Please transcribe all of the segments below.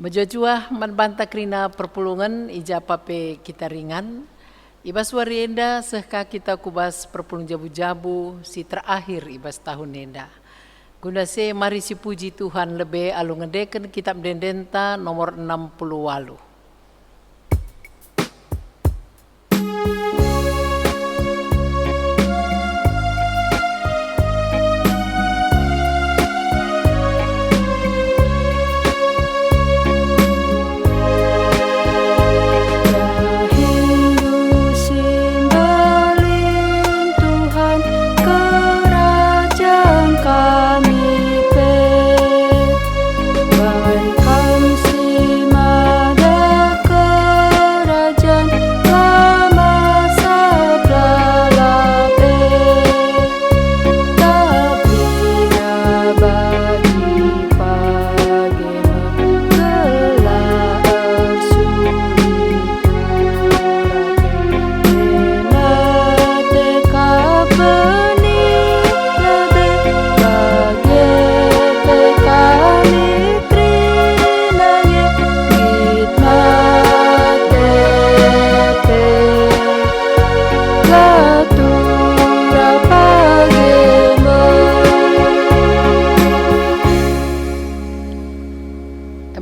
Mejojuah manbanta krina perpulungan ija pape kita ringan. Ibas warienda sehka kita kubas perpulung jabu-jabu si terakhir ibas tahun nenda. Guna se mari si puji Tuhan lebe alu ngedeken kitab dendenta nomor 68.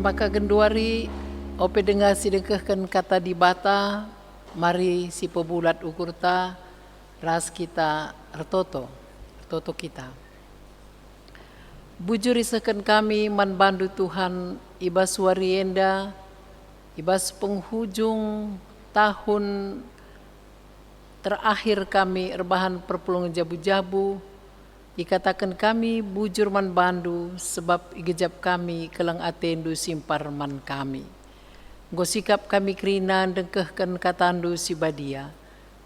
Maka genduari ope dengar si dengkehkan kata di bata mari si pebulat ukurta ras kita retoto kita bujur isakan kami manbandu Tuhan ibas warienda ibas penghujung tahun terakhir kami rebahan perpulungan jabu-jabu. Ikatakan kami bujur man bandu sebab igejap kami kelang atendu simpar man kami. Gosikap kami krinan dengkehkan katandu si badia.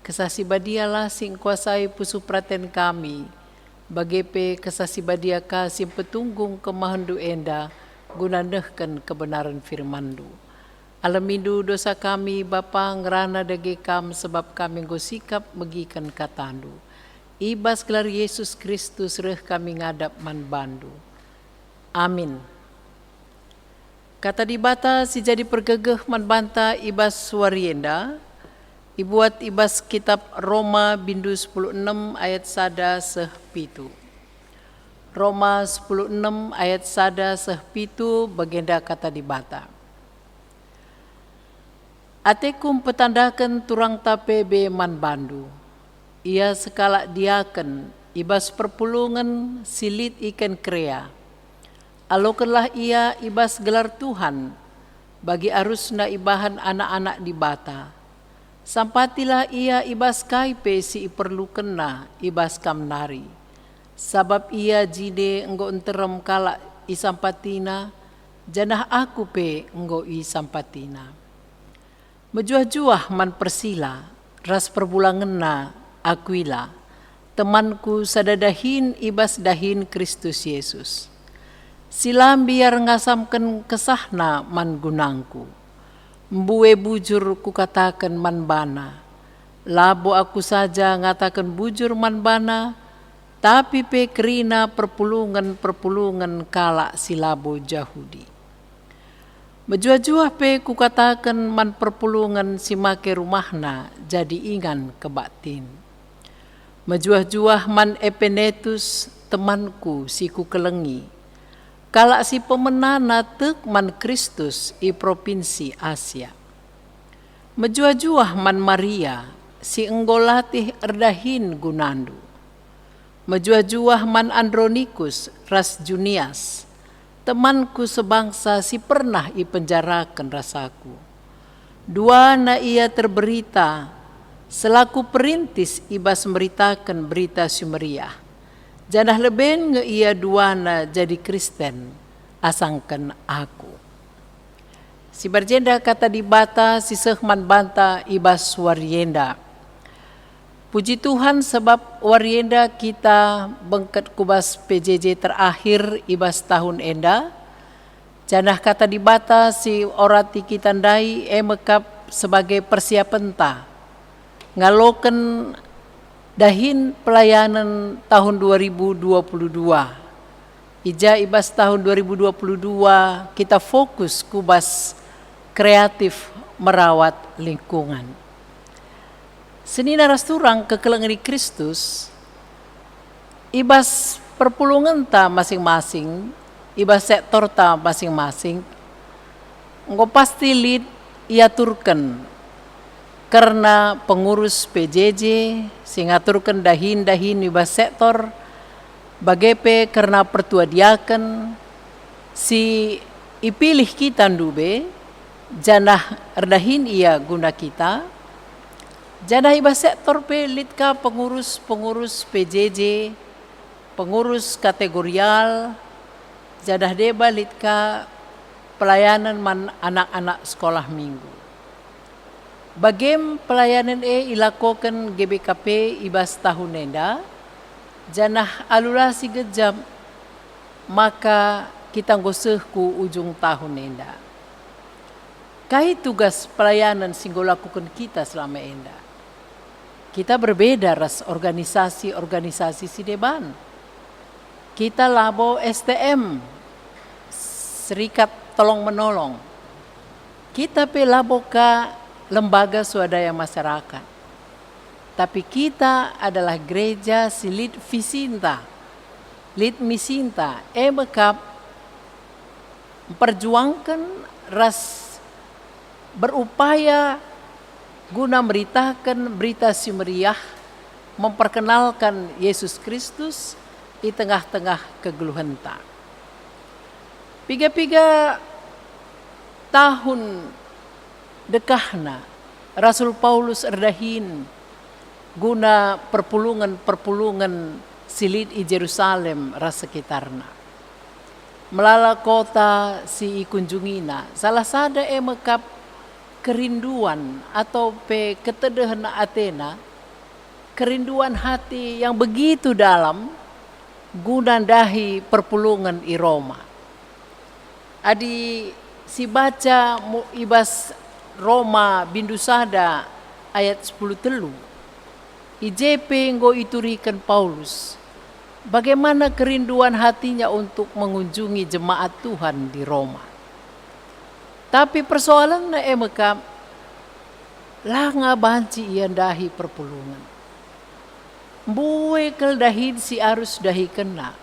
Kesah si badia lah sing kuasai pusu praten kami. Bagepe kesah si badia ka sim petunggung kemahandu enda gunandehkan kebenaran firmandu. Alamindu dosa kami Bapa ngerana dagekam sebab kami gosikap megikan katandu. Ibas gelar Yesus Kristus reh kami ngadap man bandu. Amin. Kata di bata si jadi pergegeh man banta ibas warienda. Ibuat ibas kitab Roma bindu 16 ayat sada seh pitu. Roma 16 ayat sada seh pitu bagenda kata di bata. Atekum petandakan turang tape be man bandu. Ia sekala diaken ibas perpulungan silit ikan krea. Alokenlah ia ibas gelar Tuhan bagi arusna ibahan anak-anak di bata. Sampatilah ia ibas kaipe si iperlukena ibas kamnari. Sabab ia jide enggo enterem kala isampatina janah aku pe enggo isampatina. Mejuah-juah man persila ras perbulangenna Aquila, temanku sadadahin ibas dahin Kristus Yesus. Silam biar ngasamkan kesahna man gunangku. Mbue bujur ku katakan man bana. Labo aku saja ngatakan bujur man bana, tapi pe kerina perpulungan kala silabo Jahudi. Mejuah-juah pe ku katakan man perpulungan si make rumahna jadi ingan kebatin. Mejuah-juah man Epenetus temanku si ku kelengi. Kalak si pemenana tek man Kristus i provinsi Asia. Mejuah-juah man Maria si enggolatih erdahin gunandu. Mejuah-juah man Andronikus ras Junias. Temanku sebangsa si pernah i penjarakan rasaku. Dua na ia terberita selaku perintis ibas meritakan berita sumeriah. Janah leben nge ia duana jadi Kristen asangkan aku. Si berjenda kata di bata si sehman banta ibas warienda. Puji Tuhan sebab warienda kita bengket kubas PJJ terakhir ibas tahun enda. Janah kata di bata si orati kita ndai emekap sebagai persiapan ta. Ngaloken dahin pelayanan tahun 2022 Ija ibas tahun 2022 kita fokus kubas kreatif merawat lingkungan. Seni narasturang kekelengan Kristus ibas perpulungan ta masing-masing, ibas sektor ta masing-masing, engko pasti lead iaturkan karena pengurus PJJ sing aturkan dahin-dahin ibas sektor, bagepe karena pertua diaken si ipilih kita ndube janah erdahin ia guna kita, janah ibas sektor pe lead ka pengurus PJJ, pengurus kategorial, jadah deba litka pelayanan anak-anak sekolah minggu. Bagem pelayanan ilakokan GBKP ibas tahun nenda, janah alulasi gejam, maka kita ngoseh ku ujung tahun nenda. Kai tugas pelayanan singgo lakukan kita selama enda. Kita berbeda ras organisasi sideban. Kita labo STM, Serikat Tolong Menolong. Kita pe labo ka lembaga swadaya masyarakat. Tapi kita adalah gereja si lead visinta, lead misinta, bekap memperjuangkan ras berupaya guna meritakan berita si meriah, memperkenalkan Yesus Kristus di tengah-tengah kegeluhan ta. Piga-piga tahun dekahna Rasul Paulus erdahin guna perpulungan silid i Jerusalem ras sekitarna. Melala kota si ikunjungina, salah sada mekap kerinduan atau pe ketedehna Athena, kerinduan hati yang begitu dalam guna dahi perpulungan i Roma. Adi si baca ibas Roma Bindusada ayat 10 telu. IJP nggo iturikan Paulus. Bagaimana kerinduan hatinya untuk mengunjungi jemaat Tuhan di Roma. Tapi persoalan na mekam langa banci ian dahi perpulungan. Buwe kel dahin si arus dahi kena.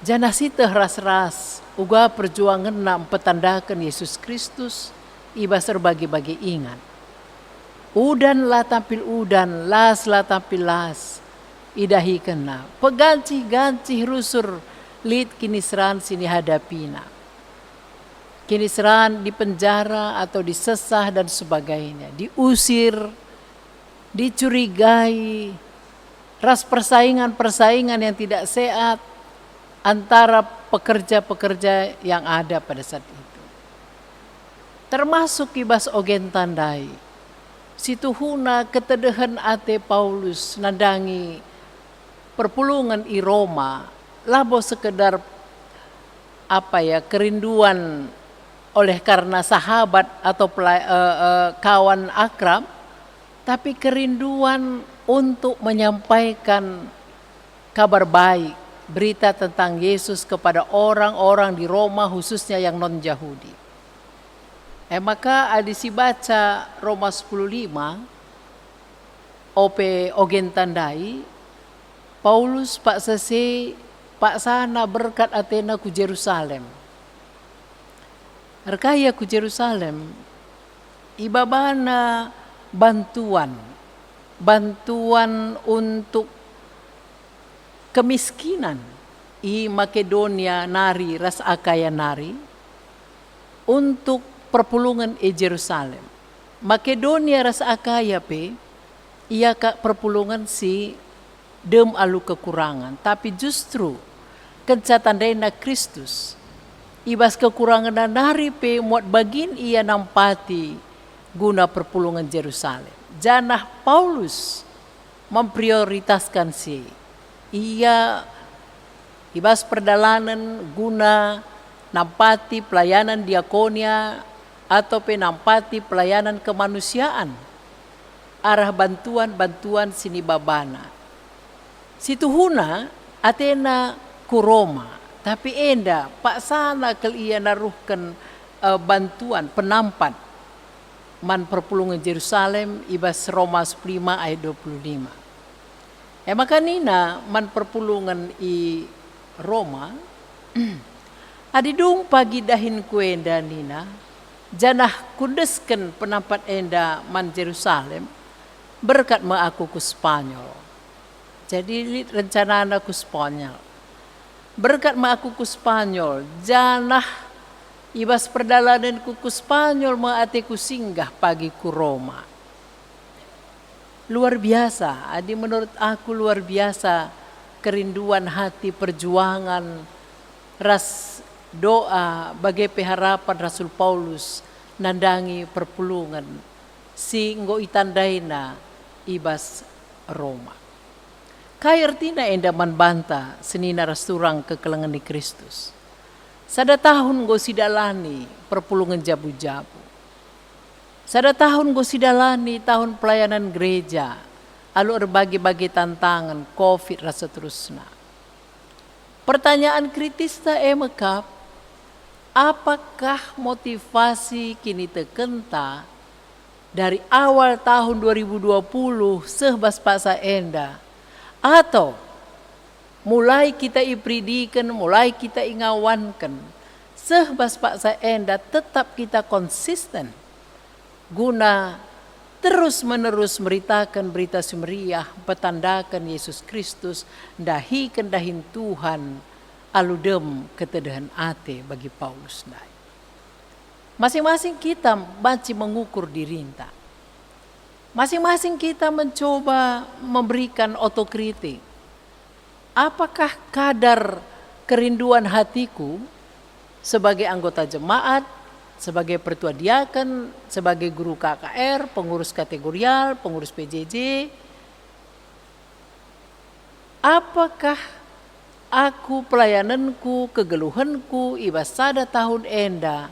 Janah siteh ras-ras uga perjuangan na petandakan Yesus Kristus ibas terbagi-bagi ingat. Udan lah tampil udan, las lah tampil las, idahi kena. Peganci-ganci rusur lid kinisran sini hadapina. Kinisran di penjara atau disesah dan sebagainya. Diusir, dicurigai, ras persaingan-persaingan yang tidak sehat antara pekerja-pekerja yang ada pada saat itu. Termasuk ibas ogen tandai. Situhuna ketedehan ate Paulus nandangi perpulungan i Roma labo sekedar kerinduan oleh karena sahabat atau kawan akrab, tapi kerinduan untuk menyampaikan kabar baik, berita tentang Yesus kepada orang-orang di Roma khususnya yang non-Yahudi. Maka adisi baca Roma 10:5 ope ogen tandai Paulus pak sese pak sana berkat Athena ku Jerusalem. Rekaya ku Jerusalem ibabana bantuan untuk kemiskinan i Makedonia nari ras Akaya nari untuk perpulungan e Jerusalem. Makedonia ras Akaya pe ia ka perpulungan si dem alu kekurangan, tapi justru kencatandena Kristus ibas kekurangan nari pe muat bagin ia nampati guna perpulungan Jerusalem. Janah Paulus memprioritaskan si ia ibas perdalanan guna nampati pelayanan diakonia atau penampati pelayanan kemanusiaan arah bantuan sini babana. Situhuna Athena ku Roma Tapi enda pak sana kel ia naruhkan bantuan penampat man perpulungan Jerusalem ibas Roma 5 ayat 25. Maka nina man perpulungan i Roma adidung pagi dahin kuenda nina janah kudesken penampat enda man Jerusalem berkat ma aku ku Spanyol. Jadi rencana aku Spanyol. Berkat ma aku ku Spanyol janah ibas perjalanan ku Spanyol ma atiku singgah pagi ku Roma. Luar biasa, adi menurut aku luar biasa kerinduan hati perjuangan ras doa bagai pengharapan Rasul Paulus nandangi perpulungan si nggo itandaina ibas Roma. Kai artina enda man banta senina rasturang kekelengan di Kristus. Sada tahun nggo sidalani perpulungan jabu-jabu. Sada tahun go sidalani tahun pelayanan gereja, alu berbagi-bagi tantangan COVID rasa terusna. Pertanyaan kritis ta mekap, apakah motivasi kini tekenta dari awal tahun 2020 sehbas paksa enda, atau mulai kita ipridikan, mulai kita ingawankan, sehbas paksa enda tetap kita konsisten guna terus-menerus meritakan berita sumeriah, petandakan Yesus Kristus, dahikan dahin Tuhan, aludem ketedahan ate bagi Paulus dai. Masing-masing kita banci mengukur dirinta. Masing-masing kita mencoba memberikan otokritik. Apakah kadar kerinduan hatiku sebagai anggota jemaat, sebagai pertua diaken, sebagai guru KKR, pengurus kategorial, pengurus PJJ, apakah aku pelayananku, kegeluhanku, ibasada tahun enda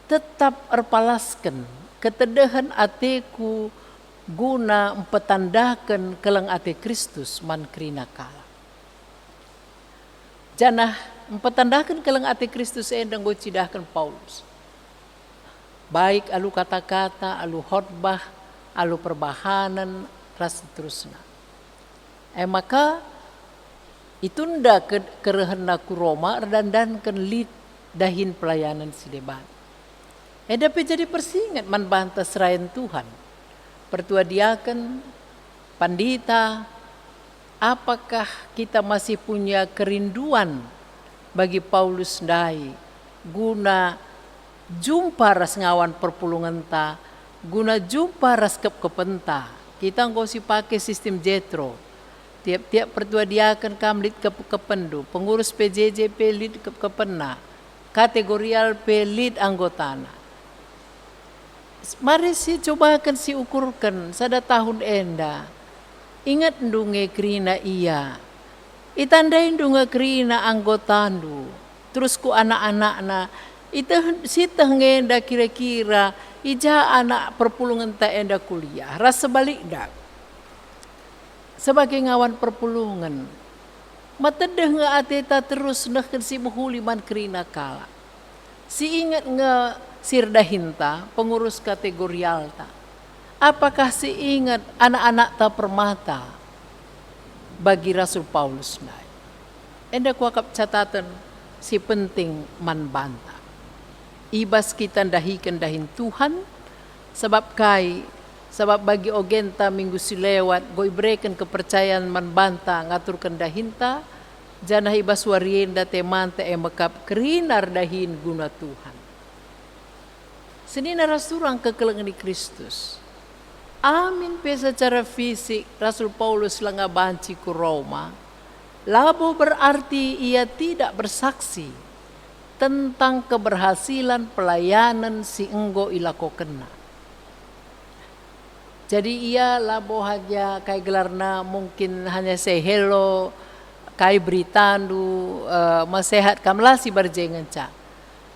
tetap erpalaskan ketedahan ateku guna empetandakan kelang ate Kristus man krina kala. Janah empetandakan kelang ate Kristus enda nggo cidahkan Paulus. Baik alu kata-kata, alu khotbah, alu perbahanan, ras seterusnya. Maka itunda kerehena ku Roma dan lid dahin pelayanan si debat. Dapat jadi persingat man bantah serayan Tuhan. Pertua diaken, pandita, apakah kita masih punya kerinduan bagi Paulus dai guna jumpa ras ngawan perpulungan ta, guna jumpa ras kepenta. Kita nggak usah pakai sistem jetro. Tiap-tiap pertua diaken kamlit kependu, pengurus PJJ pelit kepena, kategorial pelit anggotana. Mari si cobakan si ukurkan sada tahun enda. Ingat ndunge krina iya. Itandain dunga krina anggotandu. Terus ku anak-anakna itu sitah ngenda kira-kira ija anak perpulungan ta enda kuliah. Ras sebalik dak. Sebagai ngawan perpulungan. Matedeh nga ateta terus nah si muhuliman krina kala. Si ingat nga sirdahinta pengurus kategorial ta. Apakah si ingat anak-anak ta permata bagi Rasul Paulus nai. Enda kuakap catatan si penting man banta. Ibas kita dahikan dahin Tuhan sebab bagi ogenta minggu silewat goi breken kepercayaan man banta ngaturkan dahinta janah ibas warienda temante mekap kerinar dahin guna Tuhan. Senina rasurang kekelengan di Kristus. Amin pe secara fisik Rasul Paulus langa banci ku Roma. Labo berarti ia tidak bersaksi tentang keberhasilan pelayanan si enggo ilakokena. Jadi ia labo haja kai gelarna mungkin hanya say hello, kai beritandu, masehat kamlah si barjengan ca.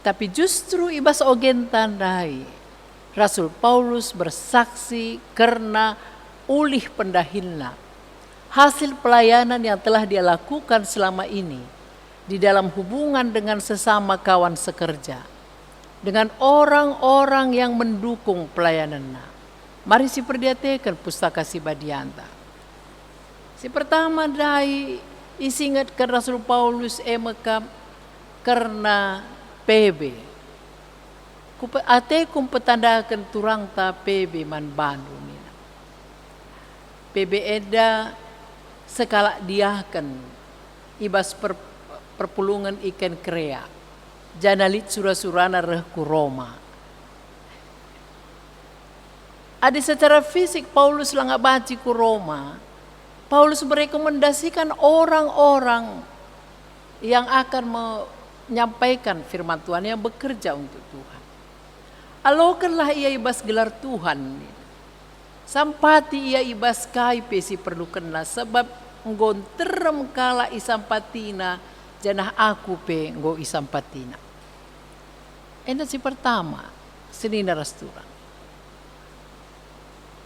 Tapi justru ibas ogen tandai Rasul Paulus bersaksi karena ulih pendahilna. Hasil pelayanan yang telah dia lakukan selama ini di dalam hubungan dengan sesama kawan sekerja, dengan orang-orang yang mendukung pelayanannya. Mari si perhatikan pustaka si Badianta. Si pertama dai isingat ke Rasul Paulus emekap karena PB. Ate kum petandakan turang ta PB man bandu nina. PB eda sekala diakan ibas perpulungan ikan krea. Janalit surah-surana rehku Roma. Ada secara fisik Paulus lang abaci ku Roma. Paulus merekomendasikan orang-orang yang akan menyampaikan firman Tuhan, yang bekerja untuk Tuhan. Alokanlah ia ibas gelar Tuhan. Sampati ia ibas kai pesi perlukanlah sebab nggonterem kala isampatina janah aku pe nggo isampatina. Enda si pertama senina rasturang.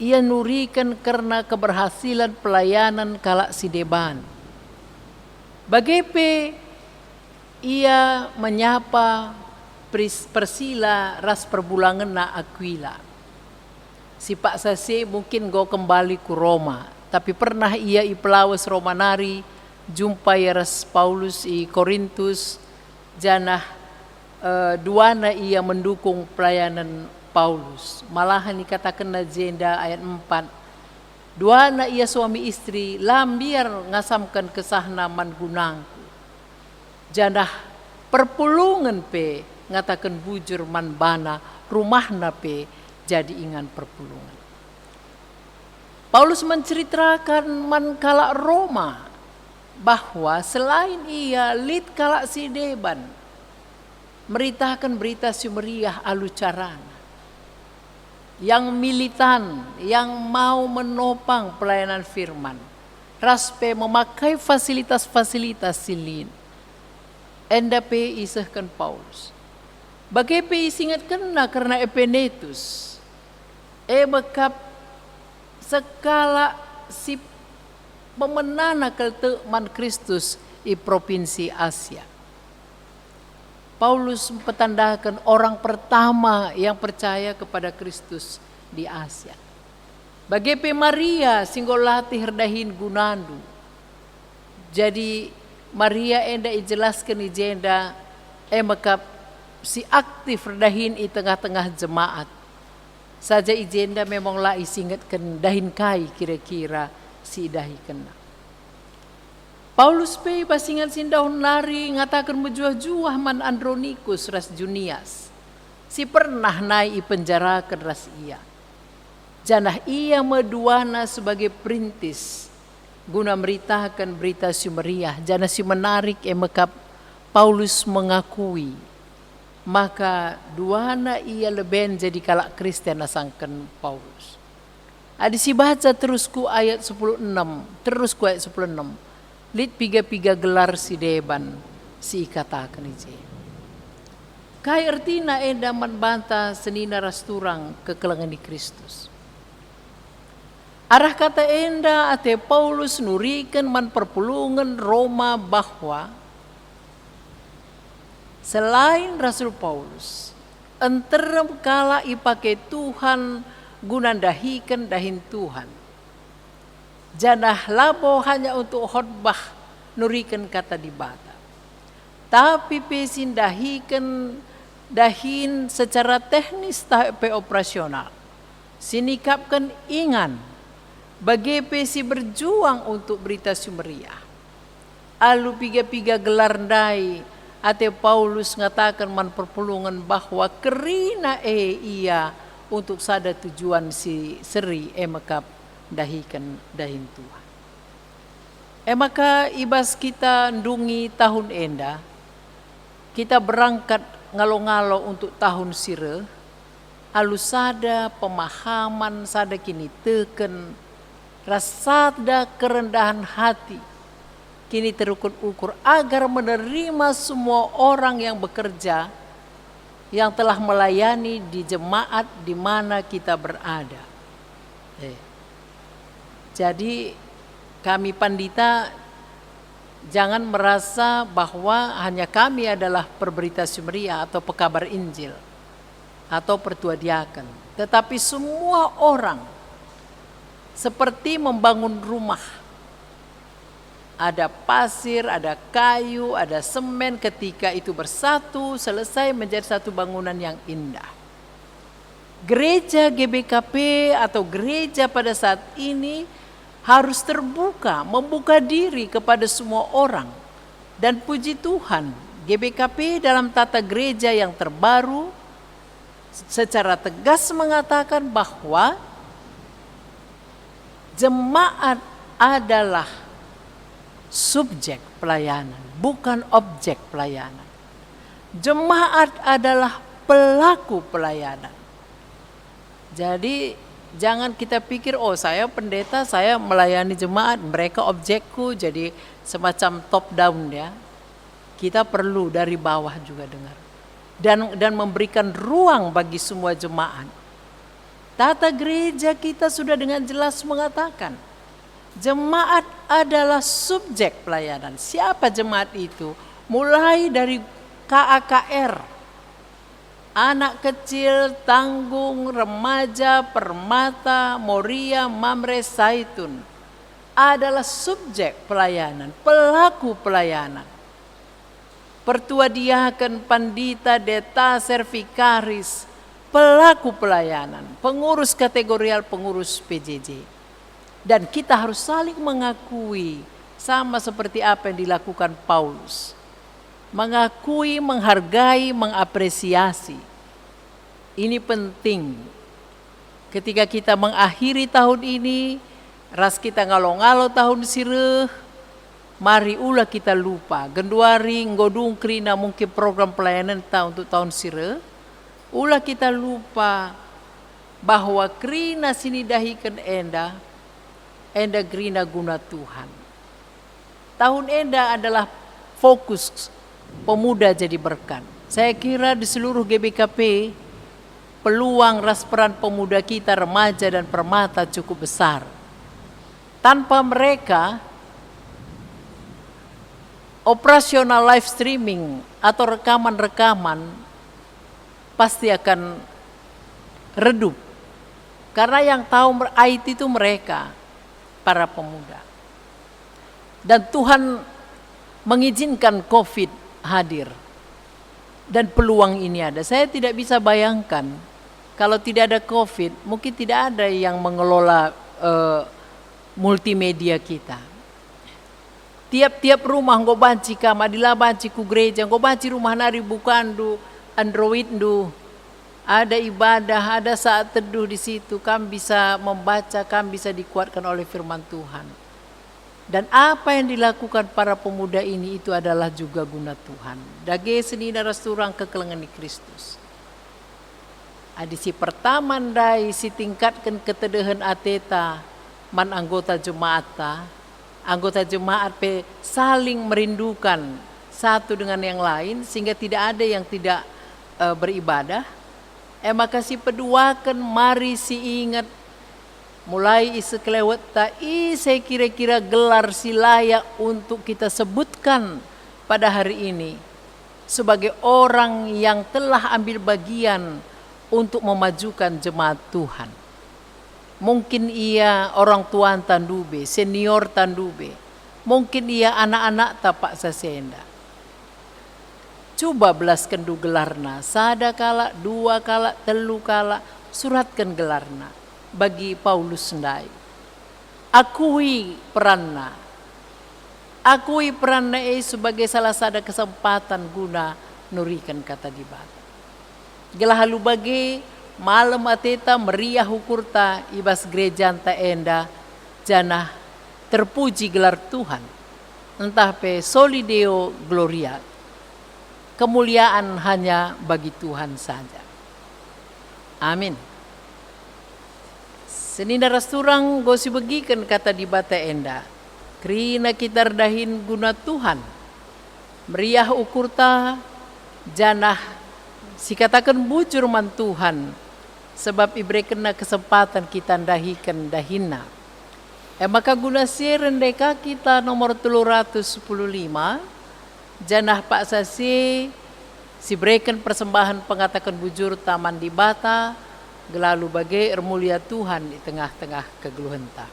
Ia nurikan karena keberhasilan pelayanan kala si deban. Bagepe ia menyapa Persila ras perbulangan na Aquila. Si Pak Sase mungkin go kembali ke Roma, tapi pernah ia ipelawas Romanari jumpa ya ras Paulus i Korintus janah duana ia mendukung pelayanan Paulus. Malahan dikatakan na jenda ayat 4. Duana ia suami istri lambiar ngasamkan kesahna man gunangku. Janah perpulungan pe ngatakan bujur man bana rumahna pe jadi ingan perpulungan. Paulus menceritakan man kala Roma bahwa selain ia lid kala si deban meritakan berita sumeriah alucarana yang militan, yang mau menopang pelayanan firman. Raspe memakai fasilitas-fasilitas silin. Enda pe isahkan Paulus. Bagape isingat kena karena Epenetus. Bekap sekala si pemenana kelte man Kristus di provinsi Asia. Paulus mempetandakan orang pertama yang percaya kepada Kristus di Asia. Bagepe Maria singgolati herdahin gunandu. Jadi Maria enda ijelaskan ijenda emakap si aktif herdahin i tengah-tengah jemaat. Saja ijenda memang lah isingatkan dahin kai kira-kira si dahi kena. Paulus pe pasingan sindahun lari ngatakan menjuah-juah man Andronikus ras Junias. Si pernah naik penjarakan ras ia. Janah ia meduana sebagai perintis guna meritakan berita sumeriah. Janah si menarik emekap Paulus mengakui. Maka duana ia leben jadi kalak Kristen asangkan Paulus. Adi si baca terusku ayat 16. Terusku ayat 16. Lid piga-piga gelar si deban si katakan ije. Kai artina enda man banta senina rasturang kekelangan di Kristus. Arah kata enda ate Paulus nurikan man perpulungan Roma bahwa selain Rasul Paulus enterem kala ipake Tuhan gunandahikan dahin Tuhan. Janah labo hanya untuk khotbah nurikan kata di bata. Tapi pesin dahin secara teknis tahap operasional. Sinikapkan ingan bagi pesi berjuang untuk berita sumeriah. Alu piga-piga gelar dai ate Paulus ngatakan man perpulungan bahwa kerina ia untuk sada tujuan si seri emakap dahikan dahin Tuhan. Maka ibas kita ndungi tahun enda, kita berangkat ngalo-ngalo untuk tahun sire, alu sada pemahaman sada kini teken, rasada kerendahan hati, kini terukun ukur agar menerima semua orang yang bekerja, yang telah melayani di jemaat di mana kita berada. Jadi kami pandita Jangan merasa bahwa hanya kami adalah perberita Sumeria atau pekabar Injil atau pertua diaken, tetapi semua orang seperti membangun rumah. Ada pasir, ada kayu, ada semen, ketika itu bersatu selesai menjadi satu bangunan yang indah. Gereja GBKP atau gereja pada saat ini harus terbuka, membuka diri kepada semua orang. Dan puji Tuhan, GBKP dalam tata gereja yang terbaru secara tegas mengatakan bahwa jemaat adalah subjek pelayanan, bukan objek pelayanan. Jemaat adalah pelaku pelayanan. Jadi jangan kita pikir, oh saya pendeta, saya melayani jemaat, mereka objekku, jadi semacam top down ya. Kita perlu dari bawah juga dengar. Dan memberikan ruang bagi semua jemaat. Tata gereja kita sudah dengan jelas mengatakan, jemaat adalah subjek pelayanan. Siapa jemaat itu? Mulai dari KAKR, anak kecil, tanggung, remaja, permata, moria, mamre, zaitun, adalah subjek pelayanan, pelaku pelayanan. Pertua diaken, pandita, deta, servikaris, pelaku pelayanan, pengurus kategorial, pengurus PJJ. Dan kita harus saling mengakui, sama seperti apa yang dilakukan Paulus. Mengakui, menghargai, mengapresiasi. Ini penting. Ketika kita mengakhiri tahun ini, ras kita ngalo-ngalo tahun sireh, mari ulah kita lupa. Genduari, nggodung krina mungkin program pelayanan untuk tahun sireh. Ulah kita lupa bahwa krina sini dahikan enda krina guna Tuhan. Tahun enda adalah fokus pemuda jadi berkat. Saya kira di seluruh GBKP peluang ras peran pemuda kita, remaja dan permata cukup besar. Tanpa mereka, operasional live streaming atau rekaman-rekaman pasti akan redup. Karena yang tahu IT itu mereka, para pemuda. Dan Tuhan mengizinkan COVID hadir. Dan peluang ini ada. Saya tidak bisa bayangkan kalau tidak ada COVID, mungkin tidak ada yang mengelola multimedia kita. Tiap-tiap rumah nggo banci kama adila banci ku gereja, nggo banci rumah nari bukandu, Android du. Ada ibadah, ada saat teduh di situ, kami bisa membaca, kami bisa dikuatkan oleh firman Tuhan. Dan apa yang dilakukan para pemuda ini itu adalah juga guna Tuhan. Dage seni narasturang kekelengan di Kristus. Adisi pertama ndai si tingkatkan ketedehan ateta man anggota jemaat pe saling merindukan satu dengan yang lain sehingga tidak ada yang tidak beribadah. Maka si peduakan mari si ingat mulai isekelewet saya kira-kira gelar si layak untuk kita sebutkan pada hari ini sebagai orang yang telah ambil bagian untuk memajukan jemaat Tuhan. Mungkin ia orang tua tandube, senior tandube, mungkin ia anak-anak tapak sasenda. Coba belaskan du gelarna, sada kala, dua kala, telu kala, suratkan gelarna. Bagi Paulus sendai, akui peranna sebagai salah satu kesempatan guna nurikan kata dibata. Gelah halu bagi malam ateta meriah hukurta ibas gereja anta enda janah terpuji gelar Tuhan entah pe solideo gloria, kemuliaan hanya bagi Tuhan saja. Amin. Seninda rasturang gosi begikan kata di bata enda. Krina kita redahin guna Tuhan. Meriah ukurta janah si katakan bujur man Tuhan. Sebab ibrekena kesempatan kita dahikan dahina. Maka guna siren deka kita nomor 315 janah Pak Sasi si berikan persembahan pengatakan bujur taman di bata gelalu bagai mulia Tuhan di tengah-tengah kegeluhan ta.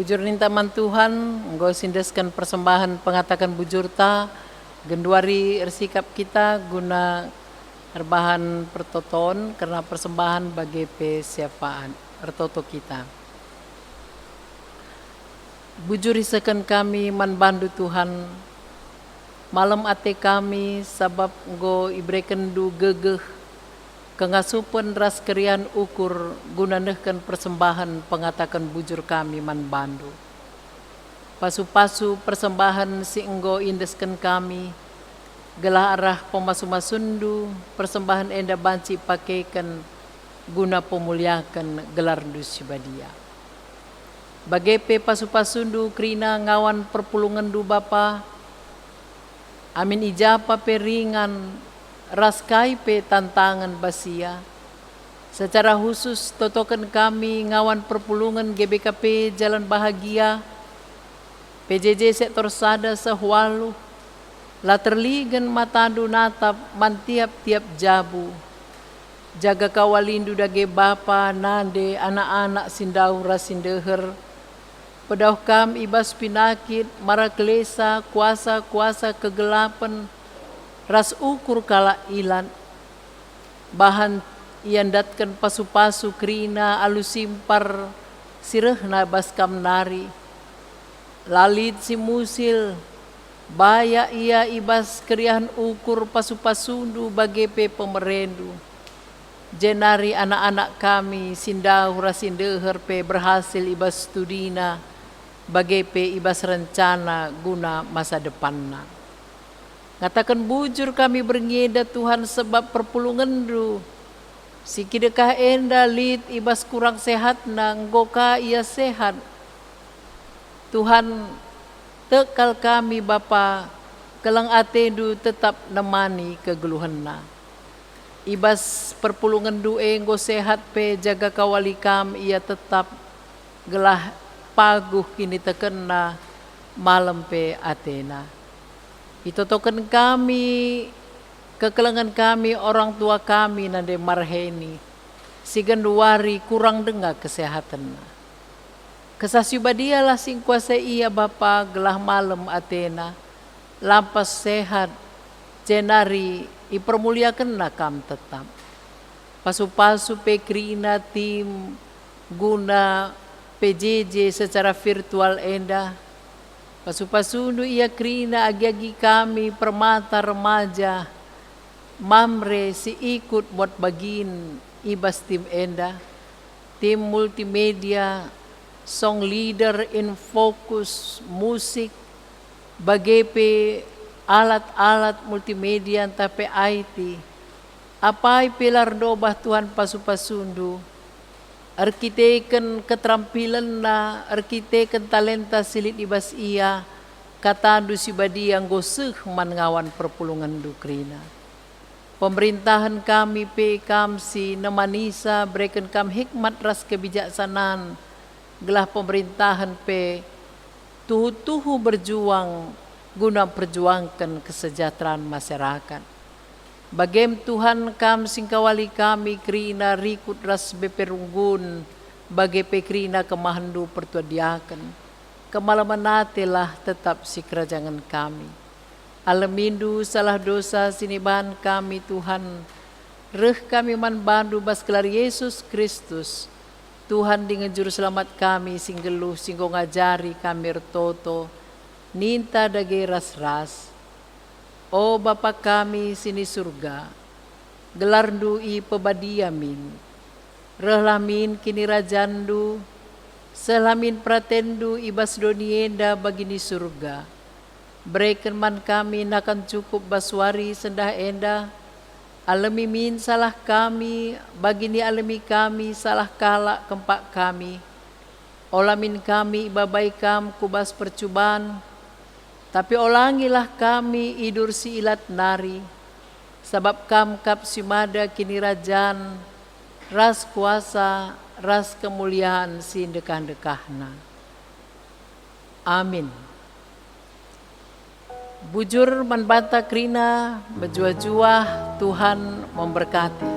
Bujur nintaman Tuhan, engkau sindeskan persembahan pengatakan bujur ta, genduari ersikap kita guna erbahan pertoton karena persembahan bagi persiapaan ertoto kita. Bujur isakan kami manbandu Tuhan, malam ate kami sabab engkau ibrekan du gegeh kengasupan ras kerian ukur gunanehkan persembahan pengatakan bujur kami man bandu. Pasu-pasu persembahan si enggo indeskan kami, gelah arah pemasu-masundu persembahan enda banci pakaikan guna pemuliakan gelar dusibadia. Bagepe pasu-pasundu krina ngawan perpulungan du Bapa, amin ijapa peringan raskai pe tantangan basia. Secara khusus totokan kami ngawan perpulungan GBKP Jalan Bahagia, PJJ sektor sada sehwalu, laterligan matandu natap mantiap-tiap jabu. Jaga kawalindu dage bapa nande anak-anak sindau rasindeher. Pedauh kam ibas pinakit, maraklesa, kuasa-kuasa kegelapan, ras ukur kala ilan, bahan iandatkan pasu-pasu krina alusimpar sirehna baskam nari, lalit si musil, baya ia ibas keriahan ukur pasu-pasundu bagepe pemerendu, jenari anak-anak kami sindau rasindeher pe berhasil ibas studina, bagepe ibas rencana guna masa depanna. Ngatakan bujur kami berngeda Tuhan sebab perpulungan du. Sikidekah enda lit ibas kurang sehat na nggoka ia sehat. Tuhan tekal kami Bapa kelang atendu tetap nemani kegeluhanna. Ibas perpulungan du enggo sehat pe jaga kawali kam ia tetap gelah paguh kini tekena malam pe atena. Itotokan kami, kekelengan kami, orang tua kami nande marheni, siganduari kurang dengar kesehatan. Kesasyubadialah sing kuasa ia Bapa gelah malam atena, lampas sehat, jenari ipermuliakan nakam tetap. Pasu-pasu pekrina tim guna PJJ secara virtual enda, pasu-pasundu ia krina agi-agi kami permata remaja, mamre si ikut buat bagin ibas tim enda, tim multimedia, song leader in fokus, musik, bagepe alat-alat multimedia tapi IT, apai pilar dobah Tuhan pasu-pasundu, arkiteken keterampilan na, arkiteken talenta silit ibas ia, katandu si badi yang goseh mangawan perpulungan dukrina. Pemerintahan kami kam si nemanisa berikan kam hikmat ras kebijaksanaan, gelah pemerintahan tuhu-tuhu berjuang guna perjuangkan kesejahteraan masyarakat. Bagem Tuhan kam singkawali kami krina rikut ras beperunggun bagi pekrina kemahandu pertuadiakan. Kemalamanatelah tetap si kerajangan kami. Alamindu salah dosa siniban kami Tuhan. Reh kami man bandu bas kelar Yesus Kristus. Tuhan dengan juru selamat kami singgeluh singgo ngajari kami ertoto. Ninta dage ras-ras. O Bapa kami sini surga, gelarndu i pebadiamin, rehlamin kini rajandu, selamin pratendu ibas donienda bagini surga. Berikan man kami nakan cukup baswari sendah enda, alami min salah kami, bagini alami kami salah kalak kempak kami, olamin kami ibabai kam kubas percubaan, tapi olangilah kami idur si ilat nari, sebab kam kap simada kini rajan, ras kuasa, ras kemuliaan si dekah-dekahna. Amin. Bujur manbanta krina, berjuah-juah Tuhan memberkati.